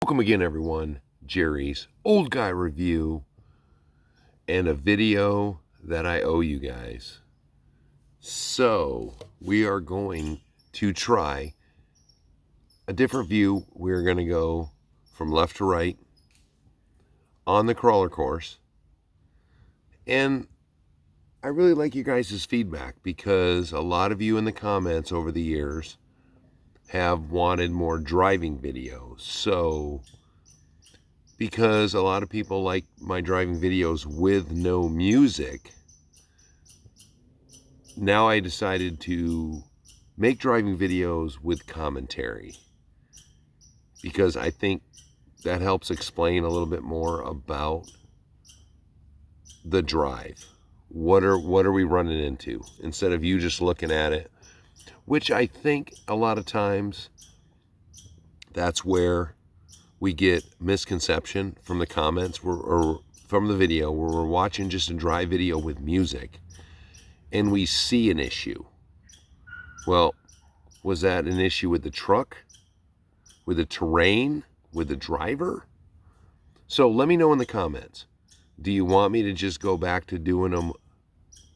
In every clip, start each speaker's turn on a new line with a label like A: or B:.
A: Welcome again, everyone. Jerry's Old Guy Review and a video that I owe you guys. So we are going to try a different view. We're going to go from left to right on the crawler course. And I really like you guys' feedback because a lot of you in the comments over the years have wanted more driving videos. So because a lot of people like my driving videos with no music, now I decided to make driving videos with commentary because I think that helps explain a little bit more about the drive. What are we running into instead of you just looking at it, which I think a lot of times that's where we get misconception from the comments or from the video, where we're watching just a drive video with music and we see an issue. Well, was that an issue with the truck, with the terrain, with the driver? So let me know in the comments. Do you want me to just go back to doing them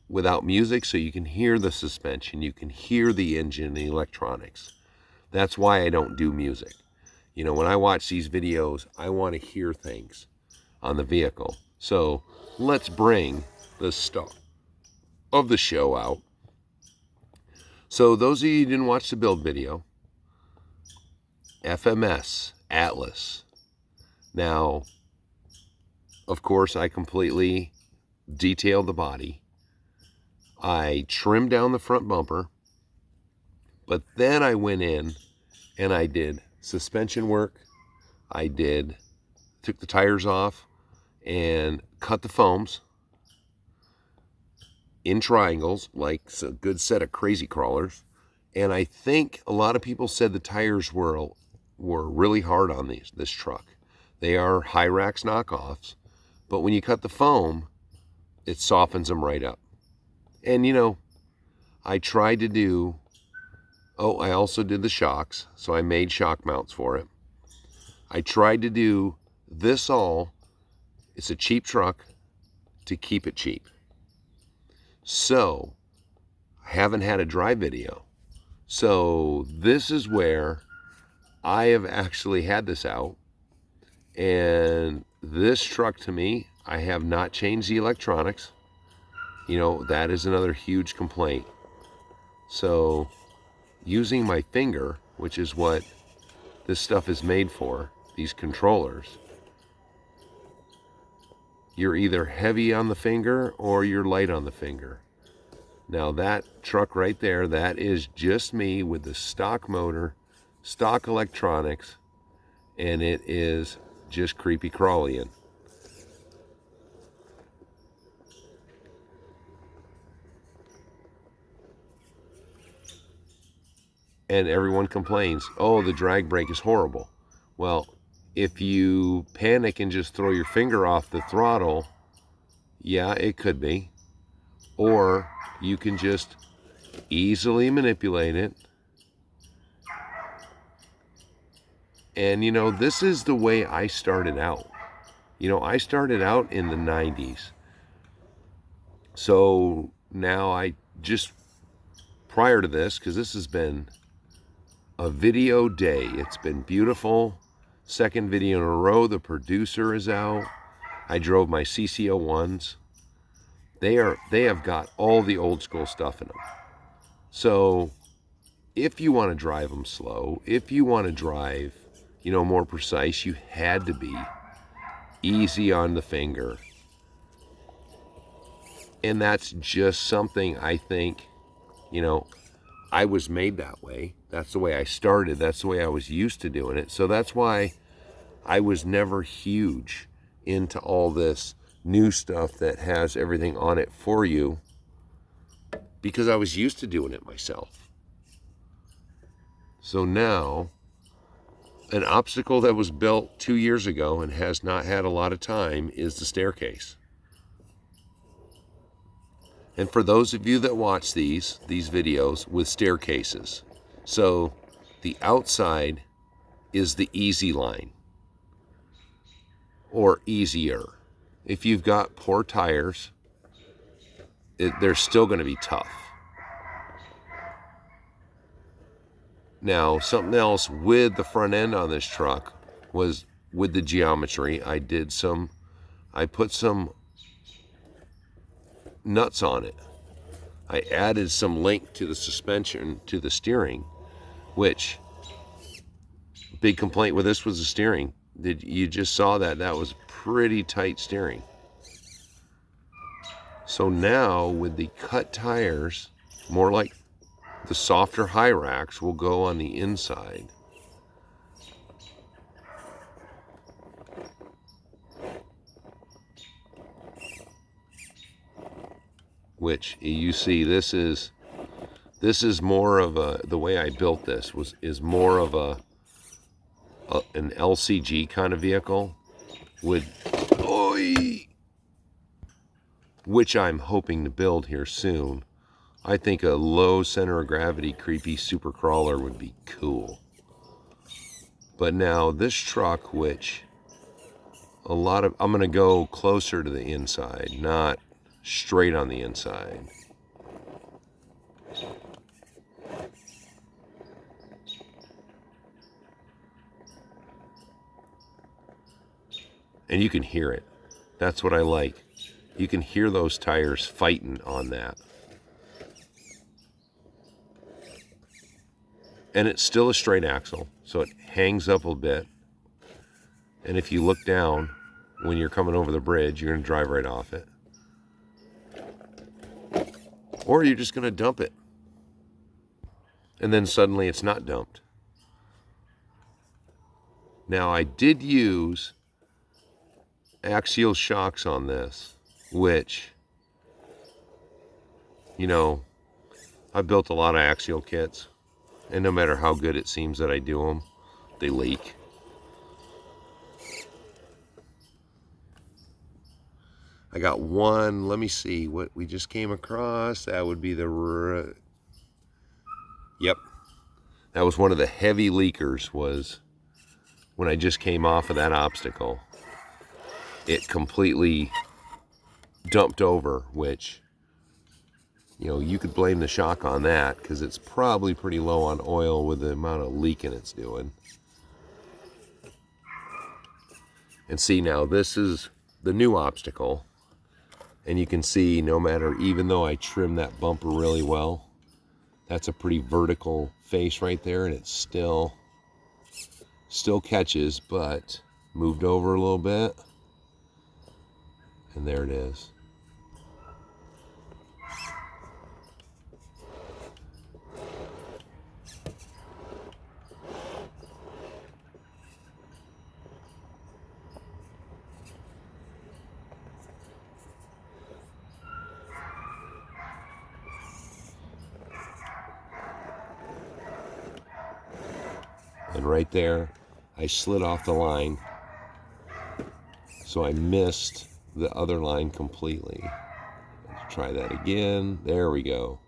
A: without music so you can hear the suspension, you can hear the engine and the electronics? That's why I don't do music. You know, when I watch these videos, I want to hear things on the vehicle. So let's bring the star of the show out. So those of you who didn't watch the build video, FMS ATLAS. Now, of course, I completely detailed the body. I trimmed down the front bumper, but then I went in and I did suspension work. I took the tires off and cut the foams in triangles, like a good set of crazy crawlers. And I think a lot of people said the tires were really hard on this truck. They are Hyrax knockoffs, but when you cut the foam, it softens them right up. And you know, I tried to do, I also did the shocks, so I made shock mounts for it. I tried to do this all, it's a cheap truck, to keep it cheap. So, I haven't had a drive video. So, this is where I have actually had this out. And this truck, to me, I have not changed the electronics. You know, that is another huge complaint. So, using my finger, which is what this stuff is made for, these controllers, you're either heavy on the finger or you're light on the finger. Now that truck right there, that is just me with the stock motor, stock electronics, and it is just creepy crawling. And everyone complains, oh, the drag brake is horrible. Well, if you panic and just throw your finger off the throttle, yeah, it could be. Or you can just easily manipulate it. And you know, this is the way I started out. You know, I started out in the 90s. So now I just, prior to this, because this has been a video day. It's been beautiful. Second video in a row. The producer is out. I drove my CC01s. They have got all the old school stuff in them. So if you want to drive them slow, if you want to drive, you know, more precise, you had to be easy on the finger. And that's just something I think, you know, I was made that way. That's the way I started. That's the way I was used to doing it. So that's why I was never huge into all this new stuff that has everything on it for you, because I was used to doing it myself. So now, an obstacle that was built 2 years ago and has not had a lot of time is the staircase. And for those of you that watch these videos with staircases, so the outside is the easy line. or easier. If you've got poor tires, they're still going to be tough. Now, something else with the front end on this truck was with the geometry. I put some nuts on it. I added some link to the suspension, to the steering, which, big complaint with this was the steering. You just saw that was pretty tight steering. So now with the cut tires, more like the softer high racks, will go on the inside. Which you see, this is more of the way I built this is more of an LCG kind of vehicle with, which I'm hoping to build here soon. I think a low center of gravity creepy super crawler would be cool. But now this truck, which I'm going to go closer to the inside, not straight on the inside. And you can hear it. That's what I like. You can hear those tires fighting on that. And it's still a straight axle, so it hangs up a bit. And if you look down when you're coming over the bridge, you're going to drive right off it. Or you're just going to dump it. And then suddenly it's not dumped. Now, I did use axial shocks on this, which, you know, I built a lot of axial kits, and no matter how good it seems that I do them, they leak. I got one, let me see what we just came across. That would be yep. That was one of the heavy leakers, was when I just came off of that obstacle. It completely dumped over, which, you know, you could blame the shock on that because it's probably pretty low on oil with the amount of leaking it's doing. And see, now this is the new obstacle. And you can see, no matter, even though I trimmed that bumper really well, that's a pretty vertical face right there, and it still catches, but moved over a little bit. And there it is. And right there, I slid off the line, so I missed the other line completely. Let's try that again. There we go.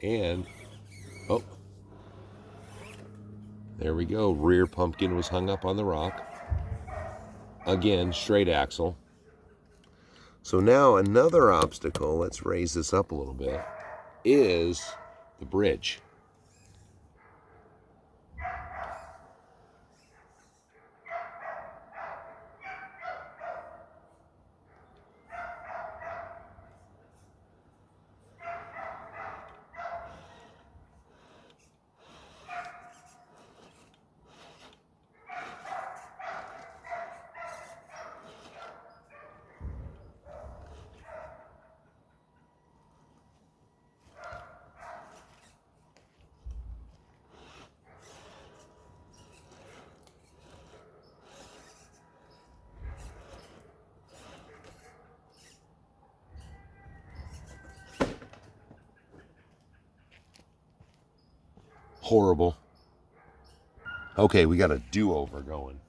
A: And, oh, there we go. Rear pumpkin was hung up on the rock. Again, straight axle. So now another obstacle, let's raise this up a little bit, is the bridge. Horrible. Okay, we got a do-over going.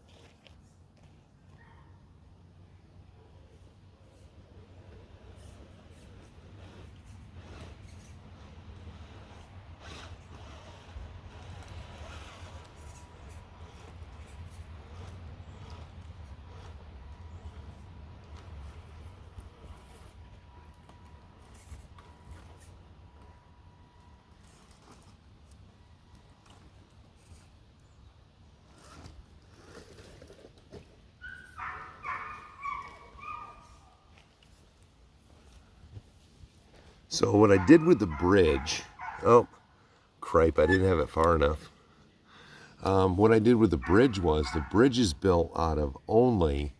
A: So what I did with the bridge, oh, cripe, I didn't have it far enough. What I did with the bridge was, the bridge is built out of only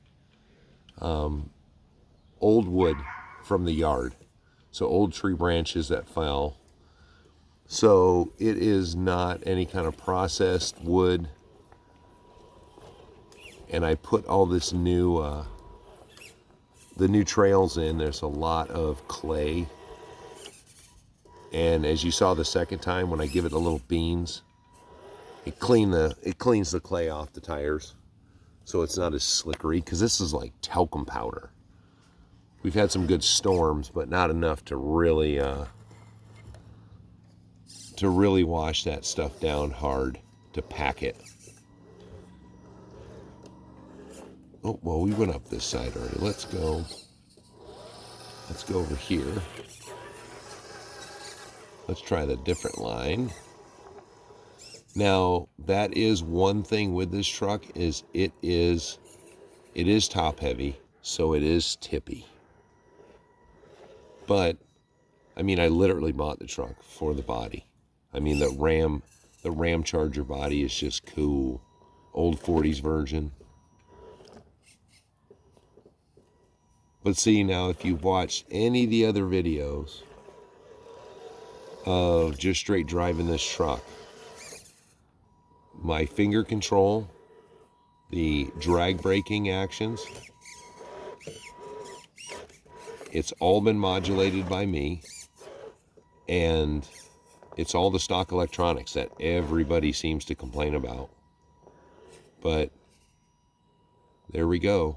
A: old wood from the yard. So old tree branches that fell. So it is not any kind of processed wood. And I put all this new, the new trails in. There's a lot of clay. And as you saw the second time, when I give it the little beans, it cleans the clay off the tires. So it's not as slickery, because this is like talcum powder. We've had some good storms, but not enough to really wash that stuff down hard to pack it. Oh, well, we went up this side already. Let's go over here. Let's try the different line. Now, that is one thing with this truck, is it is top heavy, so it is tippy. But I mean, I literally bought the truck for the body. I mean, the Ram Charger body is just cool. Old 40s version. But see, now if you've watched any of the other videos of just straight driving this truck, my finger control, the drag braking actions, it's all been modulated by me, and it's all the stock electronics that everybody seems to complain about. But there we go.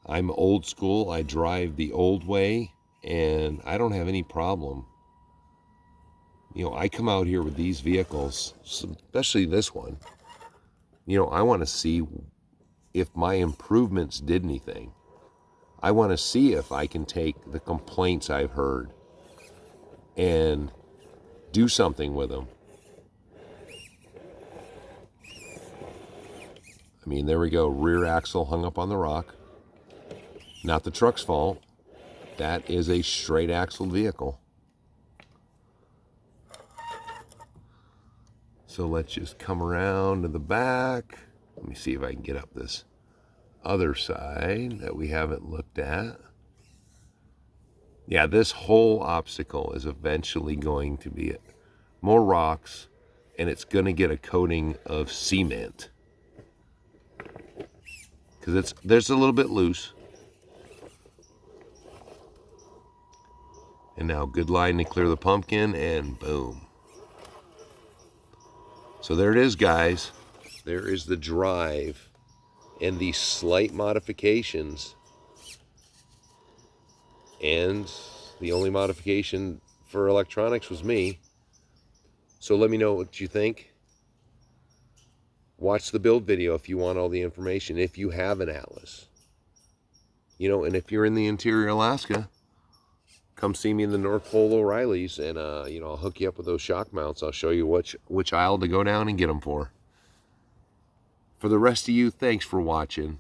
A: I'm old school. I drive the old way, and I don't have any problem. You know, I come out here with these vehicles, especially this one. You know, I want to see if my improvements did anything. I want to see if I can take the complaints I've heard and do something with them. I mean, there we go. Rear axle hung up on the rock. Not the truck's fault. That is a straight axle vehicle. So let's just come around to the back. Let me see if I can get up this other side that we haven't looked at. Yeah, this whole obstacle is eventually going to be more rocks, and it's going to get a coating of cement. Because there's a little bit loose. And now good line to clear the pumpkin, and boom. So there it is, guys. There is the drive and the slight modifications. And the only modification for electronics was me. So let me know what you think. Watch the build video if you want all the information, if you have an Atlas. You know, and if you're in the interior Alaska, come see me in the North Pole O'Reilly's, and you know, I'll hook you up with those shock mounts. I'll show you which aisle to go down and get them for. For the rest of you, thanks for watching.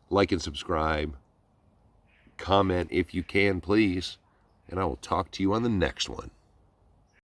A: Like and subscribe. Comment if you can, please. And I will talk to you on the next one.